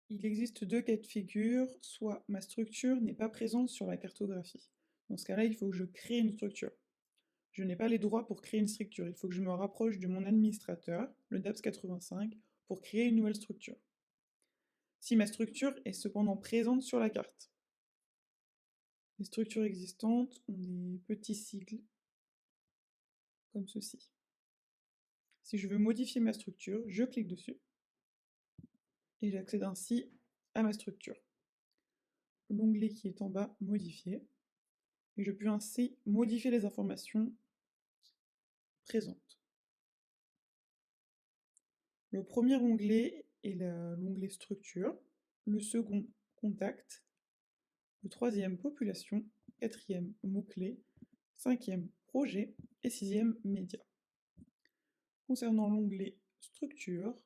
Il existe 2 cas de figure, soit ma structure n'est pas présente sur la cartographie. Dans ce cas-là, il faut que je crée une structure. Je n'ai pas les droits pour créer une structure, il faut que je me rapproche de mon administrateur, le DAPS 85, pour créer une nouvelle structure. Si ma structure est cependant présente sur la carte, les structures existantes ont des petits sigles, comme ceci. Si je veux modifier ma structure, je clique dessus, et j'accède ainsi à ma structure. L'onglet qui est en bas, modifier, et je peux ainsi modifier les informations présentes. Le premier onglet est l'onglet structure, le second contact, le troisième population, quatrième mots-clés, cinquième projet et sixième média. Concernant l'onglet structure,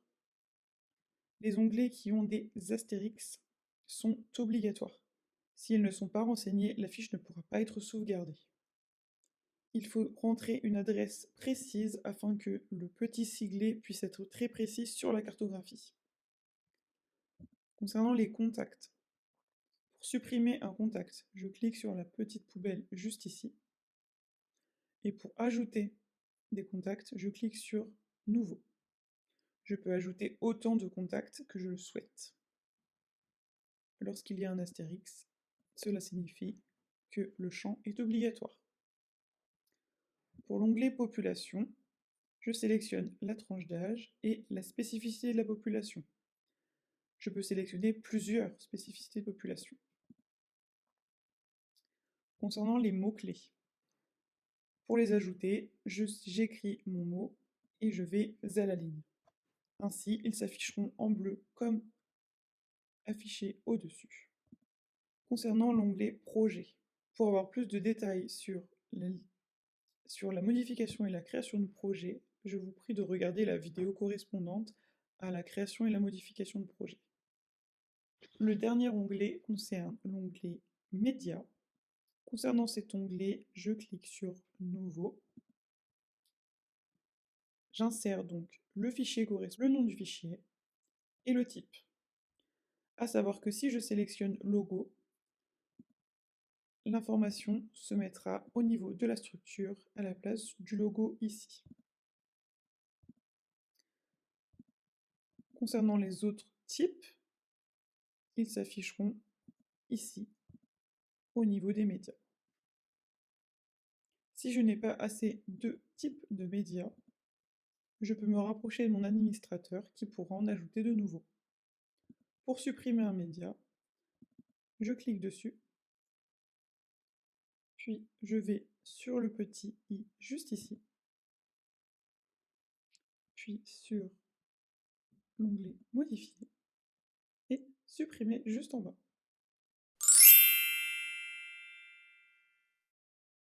les onglets qui ont des astérix sont obligatoires. S'ils ne sont pas renseignés, la fiche ne pourra pas être sauvegardée. Il faut rentrer une adresse précise afin que le petit siglet puisse être très précis sur la cartographie. Concernant les contacts, pour supprimer un contact, je clique sur la petite poubelle juste ici. Et pour ajouter des contacts, je clique sur Nouveau. Je peux ajouter autant de contacts que je le souhaite. Lorsqu'il y a un astérix, cela signifie que le champ est obligatoire. Pour l'onglet Population, je sélectionne la tranche d'âge et la spécificité de la population. Je peux sélectionner plusieurs spécificités de population. Concernant les mots-clés, pour les ajouter, j'écris mon mot et je vais à la ligne. Ainsi, ils s'afficheront en bleu comme affiché au-dessus. Concernant l'onglet Projet, pour avoir plus de détails sur la modification et la création de projet, je vous prie de regarder la vidéo correspondante à la création et la modification de projet. Le dernier onglet concerne l'onglet Média. Concernant cet onglet, je clique sur Nouveau. J'insère donc le fichier correspondant, le nom du fichier et le type. À savoir que si je sélectionne Logo, l'information se mettra au niveau de la structure à la place du logo ici. Concernant les autres types, ils s'afficheront ici, au niveau des médias. Si je n'ai pas assez de types de médias, je peux me rapprocher de mon administrateur qui pourra en ajouter de nouveaux. Pour supprimer un média, je clique dessus, puis je vais sur le petit i juste ici, puis sur l'onglet Modifier et supprimer juste en bas.